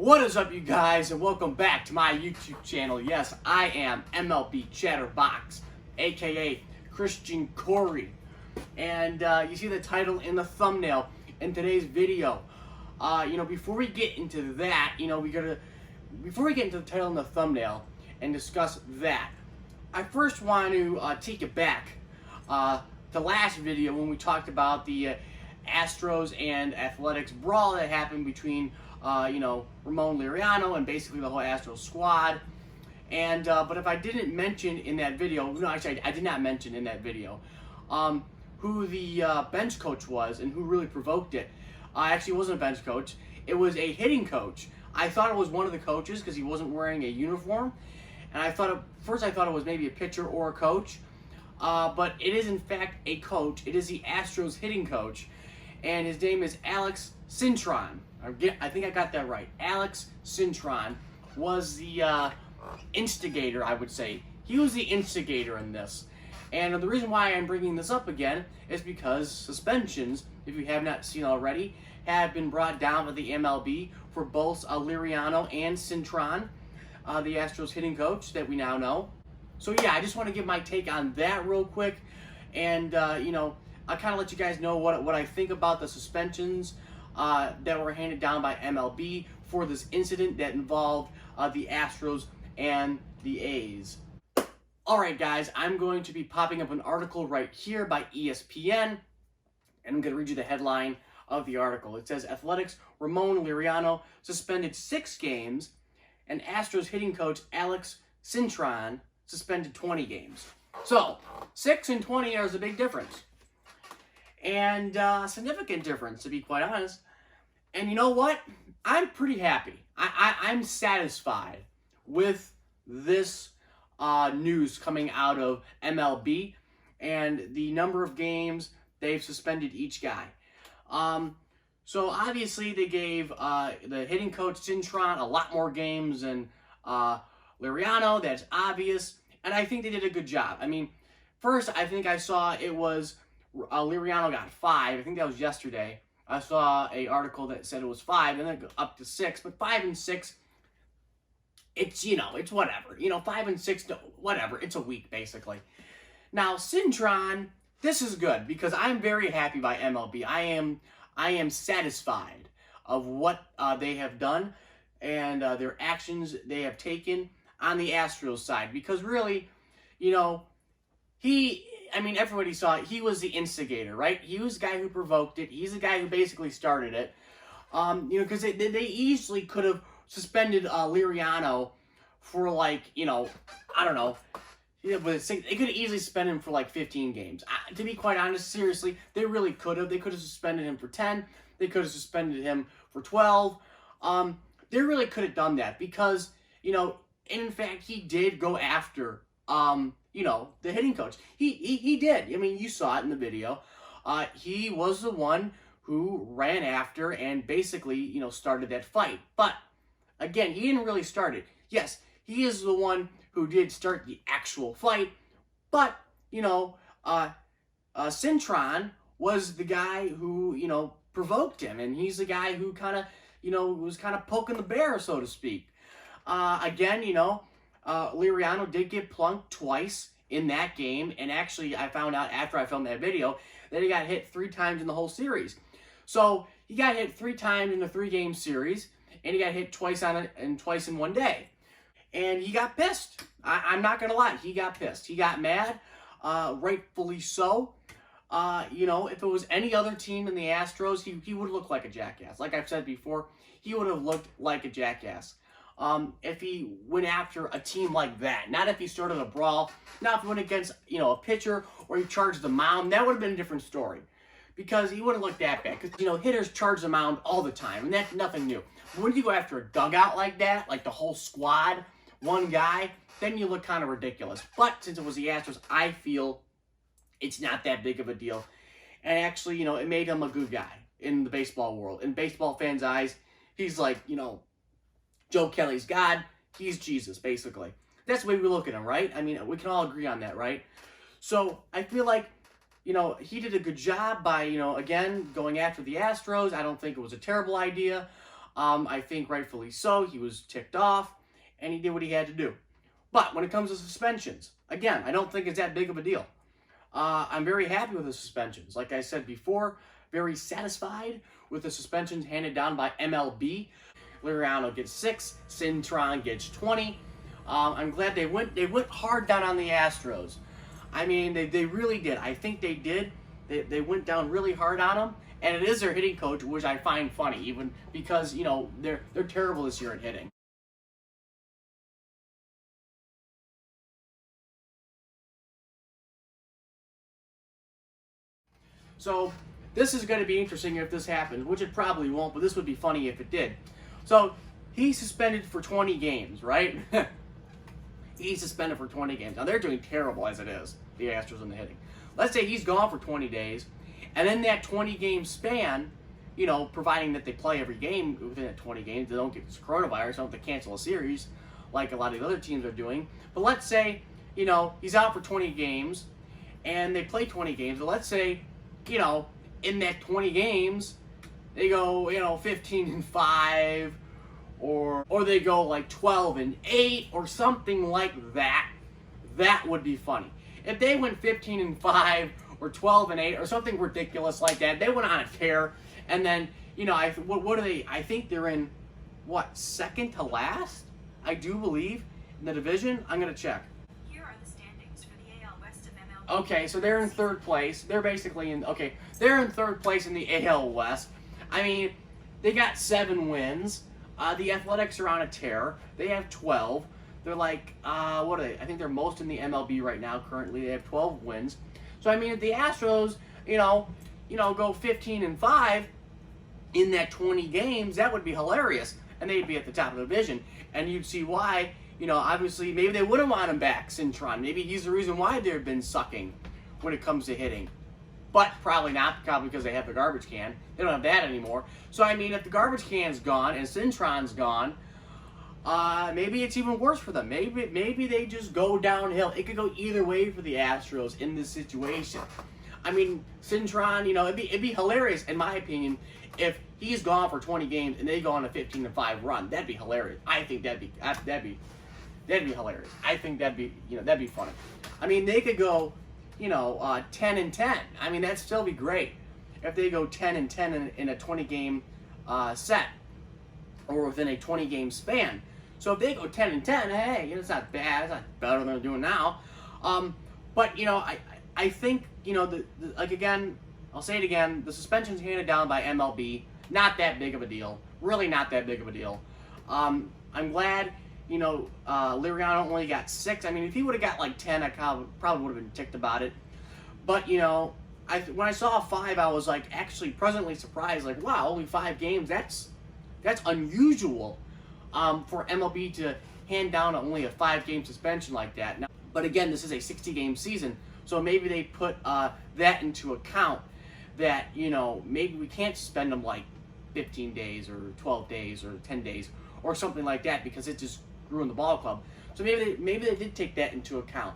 What is up, you guys, and welcome back to my YouTube channel. Yes, I am MLB Chatterbox, aka Christian Corey, and you see the title in the thumbnail in today's video. Before we get into that, before we get into the title and the thumbnail and discuss that, I first want to take it back to last video when we talked about the Astros and Athletics brawl that happened between Ramon Laureano and basically the whole Astros squad. And but if I didn't mention in that video, no, actually I did not mention in that video who the bench coach was and who really provoked it. Actually, it wasn't a bench coach. It was a hitting coach. I thought it was one of the coaches because he wasn't wearing a uniform, and I thought it was maybe a pitcher or a coach, but it is in fact a coach. It is the Astros hitting coach, and his name is Alex Cintron. I think I got that right. Alex Cintron was the instigator, I would say. He was the instigator in this. And the reason why I'm bringing this up again is because suspensions, if you have not seen already, have been brought down by the MLB for both Laureano and Cintron, the Astros hitting coach that we now know. So yeah, I just want to give my take on that real quick, and I'll kind of let you guys know what I think about the suspensions that were handed down by MLB for this incident that involved the Astros and the A's. Alright guys, I'm going to be popping up an article right here by ESPN, and I'm going to read you the headline of the article. It says, Athletics Ramon Laureano suspended 6 games, and Astros hitting coach Alex Cintron suspended 20 games. So, 6 and 20 is a big difference. And significant difference, to be quite honest. And you know what? I'm pretty happy. I'm satisfied with this news coming out of MLB and the number of games they've suspended each guy. So obviously they gave the hitting coach Cintron a lot more games than Laureano. That's obvious. And I think they did a good job. I mean, first I think I saw it was Laureano got 5. I think that was yesterday. I saw an article that said it was 5 and then up to 6. But 5 and 6, it's, it's whatever. 5 and 6, whatever. It's a week, basically. Now, Cintron, this is good because I'm very happy by MLB. I am satisfied of what they have done and their actions they have taken on the Astros side. Because really, everybody saw it. He was the instigator, right? He was the guy who provoked it. He's the guy who basically started it. Because they easily could have suspended Laureano for I don't know. They could have easily suspended him for 15 games. To be quite honest, seriously, they really could have. They could have suspended him for 10. They could have suspended him for 12. They really could have done that because, in fact, he did go after the hitting coach. He did. I mean, you saw it in the video. He was the one who ran after and basically, started that fight. But, again, he didn't really start it. Yes, he is the one who did start the actual fight. But, Cintron was the guy who, provoked him. And he's the guy who kind of, was kind of poking the bear, so to speak. Again, Laureano did get plunked twice in that game, and actually I found out after I filmed that video that he got hit 3 times in the whole series. So he got hit 3 times in the 3-game series, and he got hit twice on it and twice in one day. And he got pissed. I'm not gonna lie, he got pissed. He got mad, rightfully so. If it was any other team in the Astros, he would look like a jackass. Like I've said before, he would have looked like a jackass. If he went after a team like that. Not if he started a brawl. Not if he went against, a pitcher or he charged the mound. That would have been a different story. Because he wouldn't look that bad. Because, hitters charge the mound all the time. And that's nothing new. But when you go after a dugout like that, like the whole squad, one guy, then you look kind of ridiculous. But since it was the Astros, I feel it's not that big of a deal. And actually, it made him a good guy in the baseball world. In baseball fans' eyes, he's like, Joe Kelly's God, he's Jesus, basically. That's the way we look at him, right? I mean, we can all agree on that, right? So, I feel like, he did a good job by, again, going after the Astros. I don't think it was a terrible idea. I think rightfully so. He was ticked off, and he did what he had to do. But when it comes to suspensions, again, I don't think it's that big of a deal. I'm very happy with the suspensions. Like I said before, very satisfied with the suspensions handed down by MLB. Liriano gets 6, Cintron gets 20. I'm glad they went hard down on the Astros. I mean, they really did. I think they did. They went down really hard on them, and it is their hitting coach, which I find funny, even because, you know, they're terrible this year at hitting. So this is going to be interesting if this happens, which it probably won't, but this would be funny if it did. So he's suspended for 20 games, right? He's suspended for 20 games. Now they're doing terrible as it is, the Astros in the hitting. Let's say he's gone for 20 days, and in that 20-game span, you know, providing that they play every game within that 20 games, they don't get this coronavirus, don't have to cancel a series like a lot of the other teams are doing. But let's say, you know, he's out for 20 games, and they play 20 games. But let's say, you know, in that 20 games, they go, you know, 15-5, or they go like 12-8, or something like that. That would be funny. If they went 15-5 or 12-8 or something ridiculous like that, they went on a tear, and then, you know, what are they? I think they're in what, second to last? I do believe in the division. I'm gonna check. Okay, so they're in third place. They're basically in, okay, they're in third place in the AL West. I mean, they got 7 wins. The Athletics are on a tear. They have 12. They're like, what are they? I think they're most in the MLB right now currently. They have 12 wins. So, I mean, if the Astros, you know, go 15-5 in that 20 games, that would be hilarious. And they'd be at the top of the division. And you'd see why. You know, obviously, maybe they wouldn't want him back, Cintron. Maybe he's the reason why they've been sucking when it comes to hitting. But probably not, probably because they have the garbage can. They don't have that anymore. So, I mean, if the garbage can's gone and Cintron's gone, maybe it's even worse for them. Maybe they just go downhill. It could go either way for the Astros in this situation. I mean, Cintron, you know, it'd be hilarious, in my opinion, if he's gone for 20 games and they go on a 15-5 run. That'd be hilarious. I think that'd be hilarious. I think that'd be funny. I mean, they could go, you know, 10-10. I mean, that'd still be great if they go 10-10 in a 20-game set, or within a 20-game span. So if they go 10-10, hey, it's not bad. It's not better than they're doing now. But you know, I think, you know, like, again, I'll say it again, the suspension's handed down by MLB. Not that big of a deal. Really not that big of a deal. I'm glad, you know, Liriano only got 6. I mean, if he would have got like 10, I probably would have been ticked about it. But, you know, when I saw 5, I was like actually pleasantly surprised. Like, wow, only 5 games. That's unusual for MLB to hand down only a 5-game suspension like that. Now, but again, this is a 60-game season, so maybe they put that into account. That, you know, maybe we can't suspend them like 15 days or 12 days or 10 days or something like that, because it just ruined the ball club. So maybe they did take that into account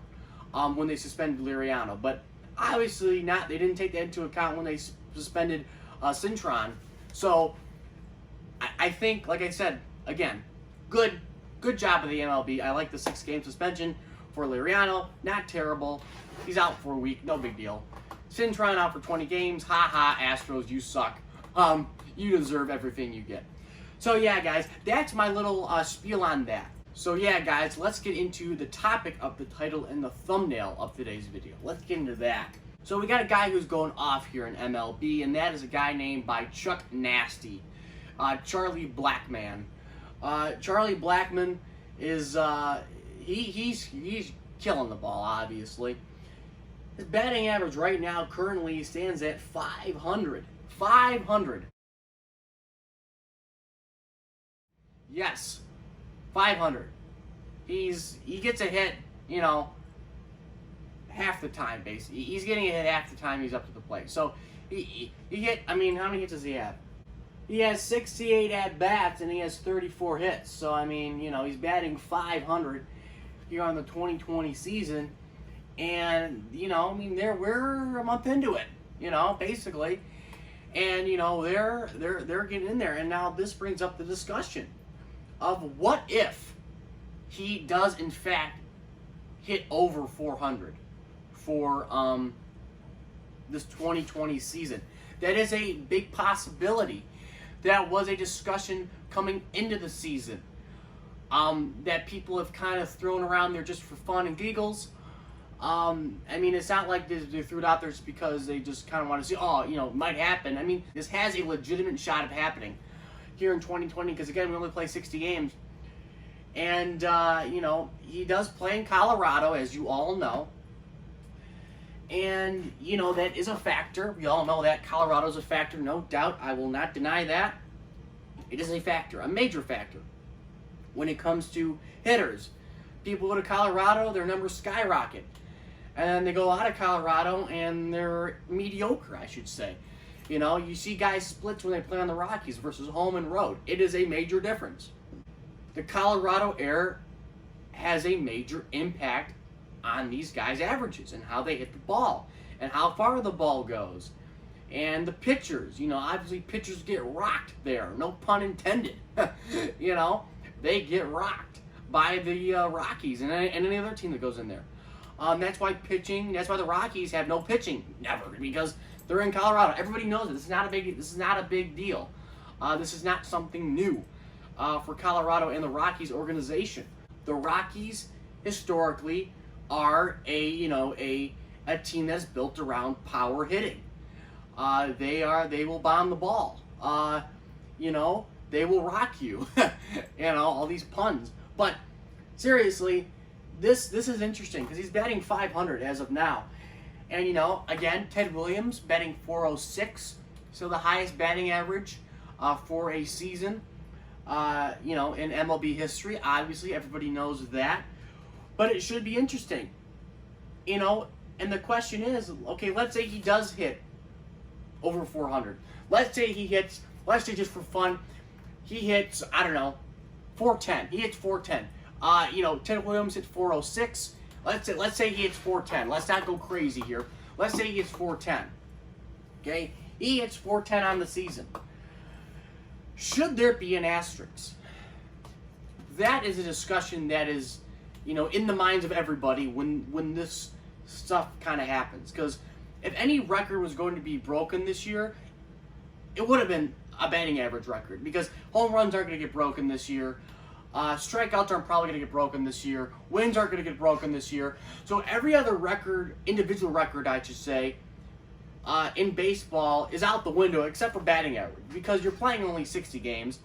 when they suspended Liriano, but obviously not. They didn't take that into account when they suspended Cintron. So I think, like I said, again, good job of the MLB. I like the 6-game suspension for Liriano. Not terrible. He's out for a week. No big deal. Cintron out for 20 games. Ha ha, Astros, you suck. You deserve everything you get. So yeah, guys, that's my little spiel on that. So yeah, guys, let's get into the topic of the title and the thumbnail of today's video. Let's get into that. So we got a guy who's going off here in MLB, and that is a guy named by Chuck Nasty, Charlie Blackmon. Charlie Blackmon is he's killing the ball, obviously. His batting average right now currently stands at 500. 500. Yes, 500. He gets a hit, you know, half the time, basically. He's getting a hit half the time he's up to the plate. So he hit, I mean, how many hits does he have? He has 68 at-bats and he has 34 hits. So, I mean, you know, he's batting 500 here on the 2020 season. And, you know, I mean, we're a month into it, you know, basically. And they're getting in there. And now this brings up the discussion of what if he does in fact hit over 400 for this 2020 season. That is a big possibility. That was a discussion coming into the season that people have kind of thrown around there just for fun and giggles. I mean, it's not like they threw it out there just because they just kind of want to see, it might happen. I mean, this has a legitimate shot of happening here in 2020 because, again, we only play 60 games. And, he does play in Colorado, as you all know. And, that is a factor. We all know that. Colorado's a factor, no doubt. I will not deny that. It is a factor, a major factor, when it comes to hitters. People go to Colorado, their numbers skyrocket. And then they go out of Colorado, and they're mediocre, I should say. You see guys splits when they play on the Rockies versus home and road. It is a major difference. The Colorado air has a major impact on these guys' averages and how they hit the ball and how far the ball goes. And the pitchers, obviously pitchers get rocked there. No pun intended. They get rocked by the Rockies and any other team that goes in there. That's why the Rockies have no pitching, never, because they're in Colorado. Everybody knows it. This is not a big deal. This is not something new for Colorado and the Rockies organization. The Rockies historically are a team that's built around power hitting. They will bomb the ball. They will rock you. All these puns. But seriously, this is interesting because he's batting .500 as of now. And again, Ted Williams batting .406, so the highest batting average for a season. In MLB history. Obviously, everybody knows that. But it should be interesting. And the question is, okay, let's say he does hit over 400. Let's say just for fun, he hits, 410. He hits 410. Ted Williams hits 406. Let's say he hits 410. Let's not go crazy here. Let's say he hits 410. Okay? He hits 410 on the season. Should there be an asterisk? That is a discussion that is, in the minds of everybody when this stuff kind of happens. Because if any record was going to be broken this year, it would have been a batting average record. Because home runs aren't going to get broken this year. Strikeouts aren't probably going to get broken this year. Wins aren't going to get broken this year. So every other record, individual record, I should say, in baseball is out the window except for batting average because you're playing only 60 games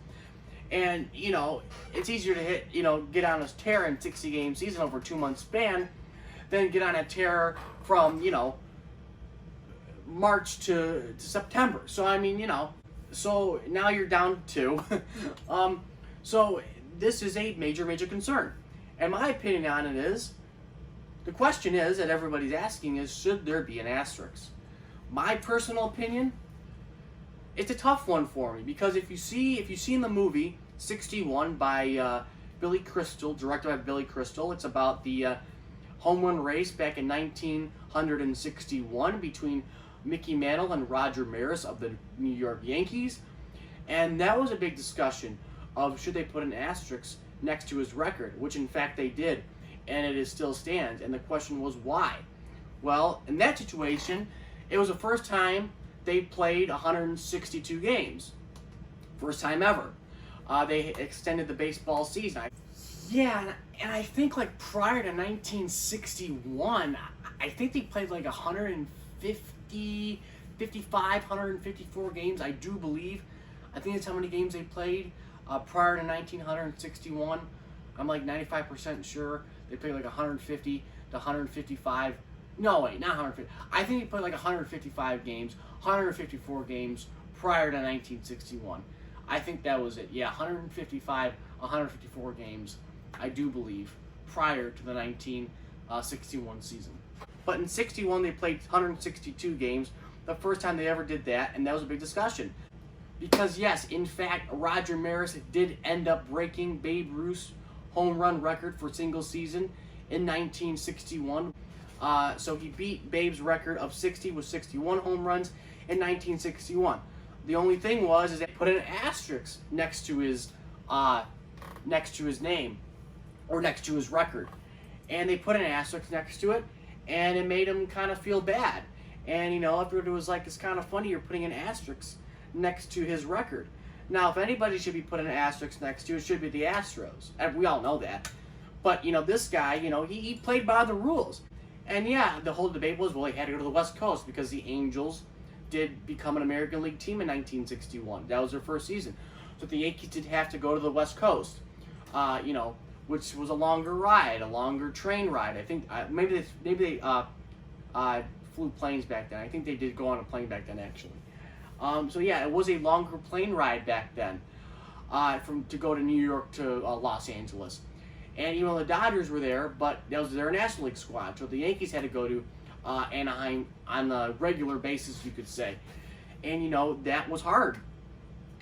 and it's easier to hit get on a tear in 60 game season over a 2-month span than get on a tear from March to September. So so now you're down to 2. So this is a major concern, and my opinion on it is the question is that everybody's asking is, should there be an asterisk? My personal opinion, it's a tough one for me because if you see in the movie 61 by Billy Crystal, directed by Billy Crystal, it's about the home run race back in 1961 between Mickey Mantle and Roger Maris of the New York Yankees, and that was a big discussion of should they put an asterisk next to his record, which in fact they did, and it still stands. And the question was why? Well, in that situation, it was the first time they played 162 games. First time ever. They extended the baseball season. And I think prior to 1961, I think they played 150, 55, 154 games, I do believe. I think that's how many games they played prior to 1961. I'm 95% sure they played 150 to 155. No, wait, not 150. I think he played 155 games, 154 games prior to 1961. I think that was it. Yeah, 155, 154 games, I do believe, prior to the 1961 season. But in 61, they played 162 games, the first time they ever did that, and that was a big discussion. Because, yes, in fact, Roger Maris did end up breaking Babe Ruth's home run record for single season in 1961. So he beat Babe's record of 60 with 61 home runs in 1961. The only thing was is they put an asterisk next to his name, or next to his record, and they put an asterisk next to it, and it made him kind of feel bad. And everybody was like, it's kind of funny you're putting an asterisk next to his record. Now, if anybody should be put an asterisk next to, it should be the Astros. And we all know that. But, this guy, he played by the rules. And yeah, the whole debate was, well, he had to go to the West Coast because the Angels did become an American League team in 1961. That was their first season. So the Yankees did have to go to the West Coast, which was a longer ride, a longer train ride. I think maybe they flew planes back then. I think they did go on a plane back then, actually. So yeah, it was a longer plane ride back then, to go to New York to Los Angeles. And the Dodgers were there, but that was their National League squad. So the Yankees had to go to Anaheim on a regular basis, you could say. And that was hard.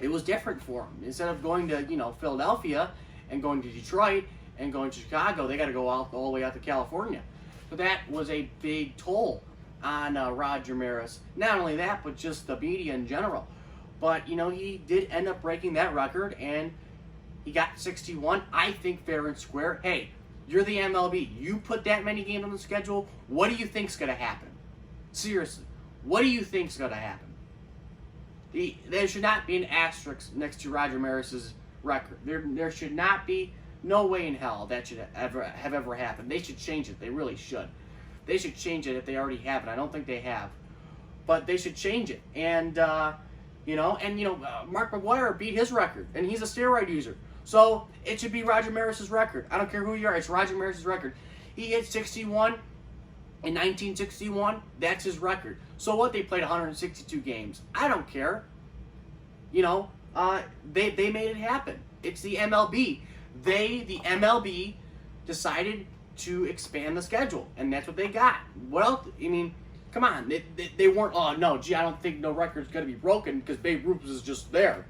It was different for them. Instead of going to Philadelphia and going to Detroit and going to Chicago, they got to go all the way out to California. So that was a big toll on Roger Maris. Not only that, but just the media in general. But he did end up breaking that record, and he got 61. I think fair and square. Hey, you're the MLB. You put that many games on the schedule. What do you think's gonna happen? Seriously, what do you think's gonna happen? There should not be an asterisk next to Roger Maris's record. There should not be. No way in hell that should have ever happened. They should change it. They really should. They should change it if they already haven't. I don't think they have, but they should change it. And Mark McGwire beat his record, and he's a steroid user. So it should be Roger Maris's record. I don't care who you are. It's Roger Maris's record. He hit 61 in 1961. That's his record. So what? They played 162 games. I don't care. They made it happen. It's the MLB. The MLB, decided to expand the schedule, and that's what they got. What else? I mean, come on. They weren't, oh, no, gee, I don't think no record's going to be broken because Babe Ruth was just there.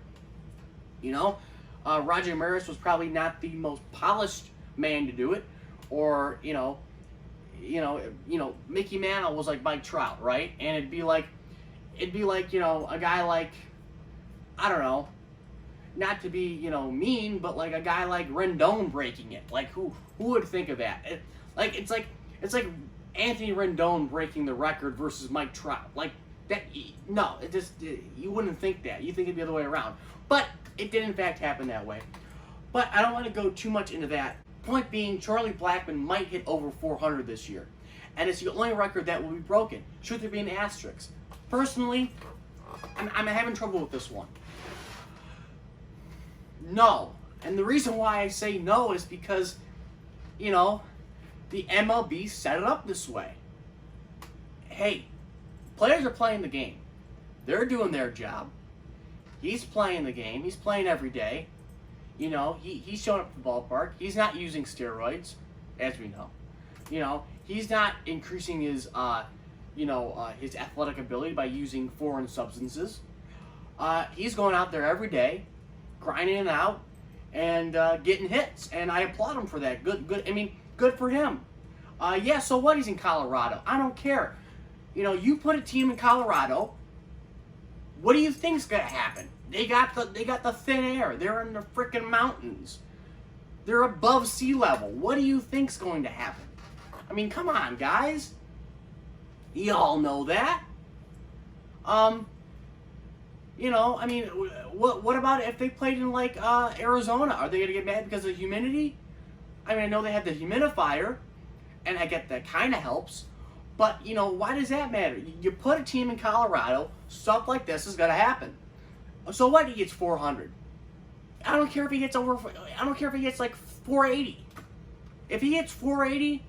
Roger Maris was probably not the most polished man to do it, or, Mickey Mantle was like Mike Trout, right? And it'd be like, a guy like, I don't know, not to be, mean, but like a guy like Rendon breaking it. Like, who would think of that? It's like Anthony Rendon breaking the record versus Mike Trout. Like, that, no, you wouldn't think that. You think it'd be the other way around. But it did in fact happen that way. But I don't want to go too much into that. Point being, Charlie Blackmon might hit over 400 this year. And it's the only record that will be broken. Should there be an asterisk? Personally, I'm having trouble with this one. No. And the reason why I say no is because, the MLB set it up this way. Hey, players are playing the game. They're doing their job. He's playing the game. He's playing every day. He's showing up at the ballpark. He's not using steroids, as we know. He's not increasing his, his athletic ability by using foreign substances. He's going out there every day, grinding it out, and getting hits. And I applaud him for that. Good. I mean, good for him. So what? He's in Colorado. I don't care. You put a team in Colorado. What do you think's gonna happen? They got the thin air. They're in the freaking mountains. They're above sea level. What do you think's going to happen? I mean, come on, guys. You all know that. I mean, what about if they played in like Arizona? Are they gonna get mad because of humidity? I mean, I know they have the humidifier, and I get that kind of helps. But, why does that matter? You put a team in Colorado, stuff like this is going to happen. So what? He gets 400. I don't care if he gets I don't care if he gets like 480. If he hits 480,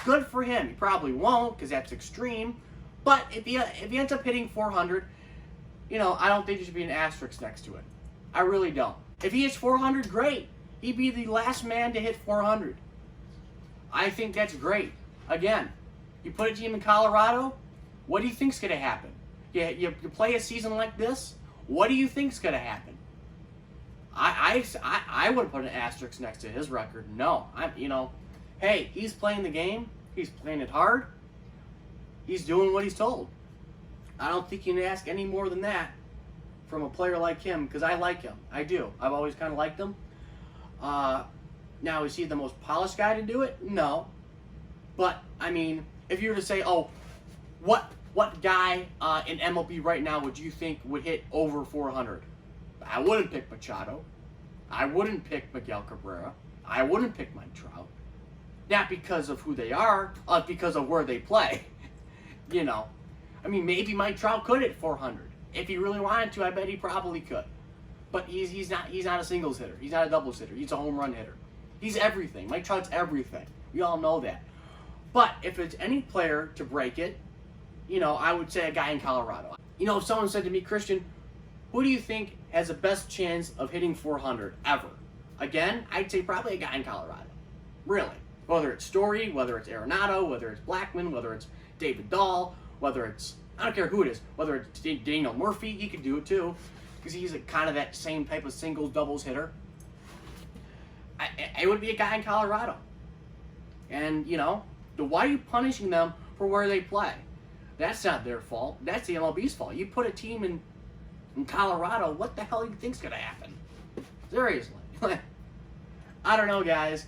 good for him. He probably won't because that's extreme. But if he ends up hitting 400, I don't think there should be an asterisk next to it. I really don't. If he hits 400, great. He'd be the last man to hit 400. I think that's great. Again, you put a team in Colorado, what do you think's going to happen? You play a season like this, what do you think's going to happen? I wouldn't put an asterisk next to his record. No. Hey, he's playing the game. He's playing it hard. He's doing what he's told. I don't think you can ask any more than that from a player like him, because I like him. I do. I've always kind of liked him. Now, is he the most polished guy to do it? No. But, I mean, if you were to say, oh, what guy in MLB right now would you think would hit over 400? I wouldn't pick Machado. I wouldn't pick Miguel Cabrera. I wouldn't pick Mike Trout. Not because of who they are, because of where they play. You know. I mean, maybe Mike Trout could hit 400. If he really wanted to, I bet he probably could. But he's not a singles hitter. He's not a doubles hitter. He's a home run hitter. He's everything. Mike Trout's everything. We all know that. But if it's any player to break it, you know, I would say a guy in Colorado. You know, if someone said to me, Christian, who do you think has the best chance of hitting 400 ever? Again, I'd say probably a guy in Colorado. Really. Whether it's Story, whether it's Arenado, whether it's Blackmon, whether it's David Dahl, whether it's, I don't care who it is, whether it's Daniel Murphy, he could do it too, because he's kind of that same type of singles, doubles hitter. It would be a guy in Colorado. And, you know, why are you punishing them for where they play? That's not their fault. That's the MLB's fault. You put a team in Colorado, what the hell do you think's going to happen? Seriously. I don't know, guys.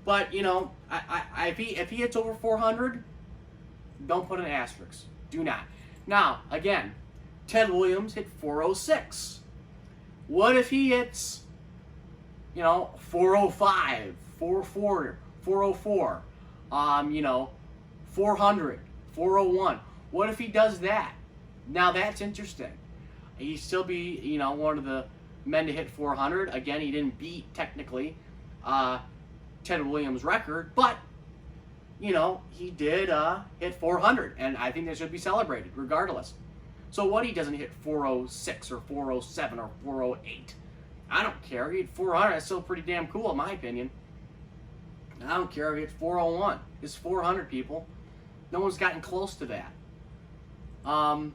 But, you know, if he hits over 400, don't put an asterisk. Do not. Now, again, Ted Williams hit 406. What if he hits, you know, 405, 404, 404, you know, 400, 401? What if he does that? Now that's interesting. He'd still be, you know, one of the men to hit 400. Again, he didn't beat, technically, Ted Williams' record, but, you know, he did hit 400, and I think that should be celebrated, regardless. So what, he doesn't hit 406 or 407 or 408? I don't care. He hit 400. That's still pretty damn cool, in my opinion. I don't care if he hit 401. It's 400, people. No one's gotten close to that. And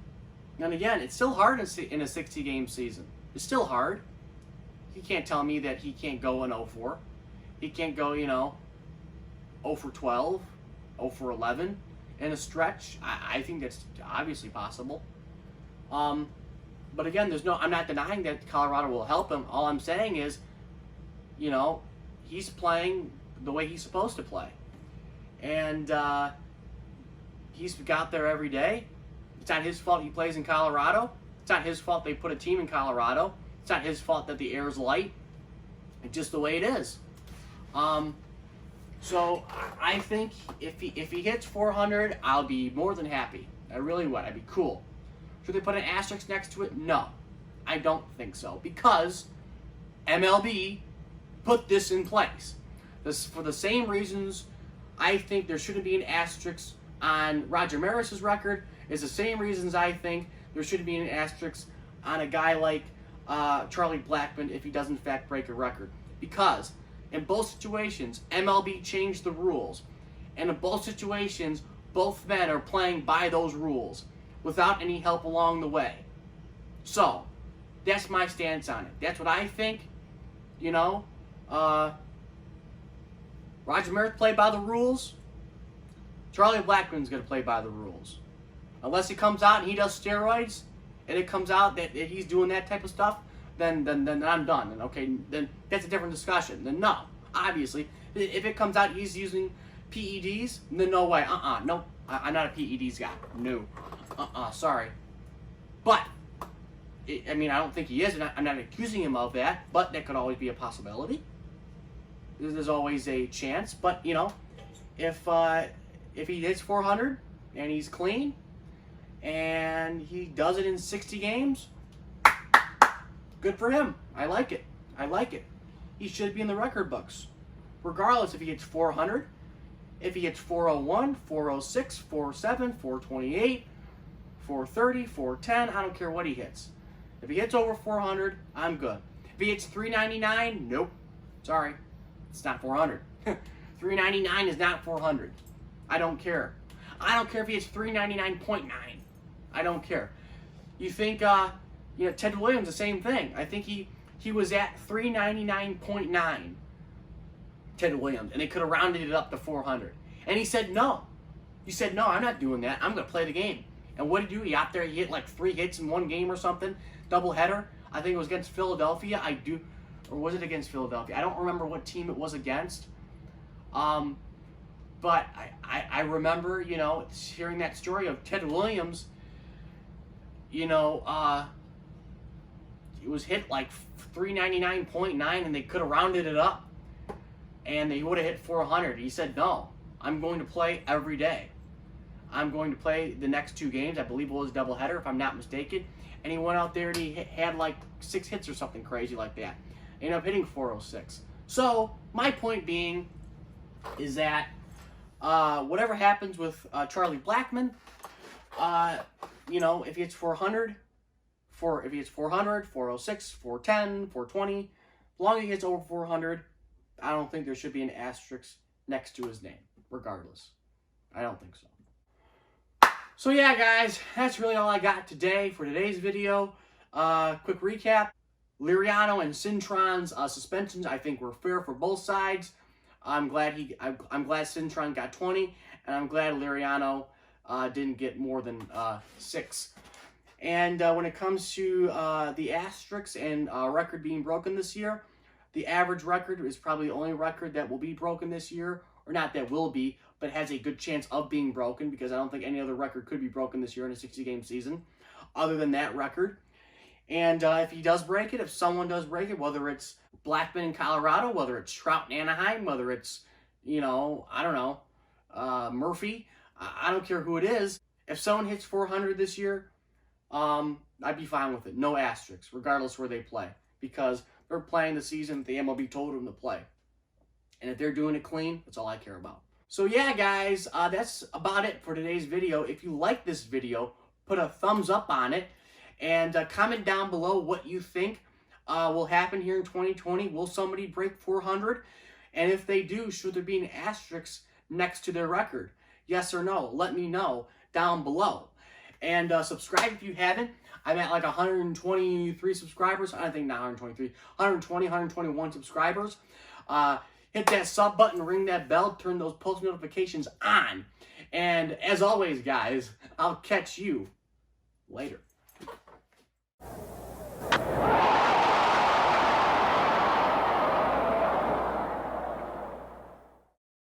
again, it's still hard in a 60-game season. It's still hard. You can't tell me that he can't go in 0-4. He can't go, you know, 0 for 12, 0 for 11 in a stretch. I think that's obviously possible. But again, I'm not denying that Colorado will help him. All I'm saying is, you know, he's playing the way he's supposed to play. And he's got there every day. It's not his fault he plays in Colorado. It's not his fault they put a team in Colorado. It's not his fault that the air's light. It's just the way it is. So I think if he hits 400, I'll be more than happy. I really would. I'd be cool. Should they put an asterisk next to it? No, I don't think so, because MLB put this in place. This, for the same reasons I think there shouldn't be an asterisk on Roger Maris's record, is the same reasons I think there shouldn't be an asterisk on a guy like Charlie Blackmon if he does in fact break a record. Because in both situations, MLB changed the rules. And in both situations, both men are playing by those rules without any help along the way. So, that's my stance on it. That's what I think. You know, Roger Maris played by the rules. Charlie Blackmon's going to play by the rules. Unless it comes out and he does steroids, and it comes out that he's doing that type of stuff, then I'm done. And okay, then that's a different discussion. Then no, obviously. If it comes out he's using PEDs, then no way. No, I'm not a PEDs guy. No. Sorry. But, I mean, I don't think he is, and I'm not accusing him of that, but that could always be a possibility. There's always a chance, but, you know, if he hits 400 and he's clean and he does it in 60 games, good for him. I like it. I like it. He should be in the record books, regardless if he hits 400, if he hits 401, 406, 407, 428, 430, 410, I don't care what he hits. If he hits over 400, I'm good. If he hits 399, nope. Sorry. It's not 400. 399 is not 400. I don't care. I don't care if he hits 399.9. I don't care. You think, you know, Ted Williams, the same thing. I think he was at 399.9, Ted Williams, and they could have rounded it up to 400. And he said no. He said, no, I'm not doing that. I'm going to play the game. And what did he do? He out there, he hit like 3 hits in one game or something, doubleheader. I think it was against Philadelphia. Or was it against Philadelphia? I don't remember what team it was against. But I remember, you know, hearing that story of Ted Williams, you know, it was hit like 399.9 and they could have rounded it up and they would have hit 400. He said, no, I'm going to play every day. I'm going to play the next 2 games. I believe it was a doubleheader, if I'm not mistaken. And he went out there and he had like 6 hits or something crazy like that. Ended up hitting 406. So my point being is that whatever happens with Charlie Blackmon, you know, if he hits 400, if he hits 400, 406, 410, 420, as long as he hits over 400, I don't think there should be an asterisk next to his name, regardless. I don't think so. So yeah, guys, that's really all I got today for today's video. Quick recap. Liriano and Cintron's suspensions, I think, were fair for both sides. I'm glad Cintron got 20, and I'm glad Liriano didn't get more than 6. And when it comes to the asterisks and record being broken this year, the average record is probably the only record that will be broken this year, or not that will be, but has a good chance of being broken, because I don't think any other record could be broken this year in a 60-game season other than that record. And if he does break it, if someone does break it, whether it's Blackmon in Colorado, whether it's Trout in Anaheim, whether it's, you know, I don't know, Murphy, I don't care who it is. If someone hits 400 this year, I'd be fine with it. No asterisks, regardless where they play, because they're playing the season that the MLB told them to play. And if they're doing it clean, that's all I care about. So yeah, guys, that's about it for today's video. If you like this video, put a thumbs up on it, and comment down below what you think will happen here in 2020. Will somebody break 400? And if they do, should there be an asterisk next to their record? Yes or no? Let me know down below. And subscribe if you haven't. I'm at like 123 subscribers. I think not 123. 120, 121 subscribers. Hit that sub button, ring that bell, turn those post notifications on. And as always, guys, I'll catch you later.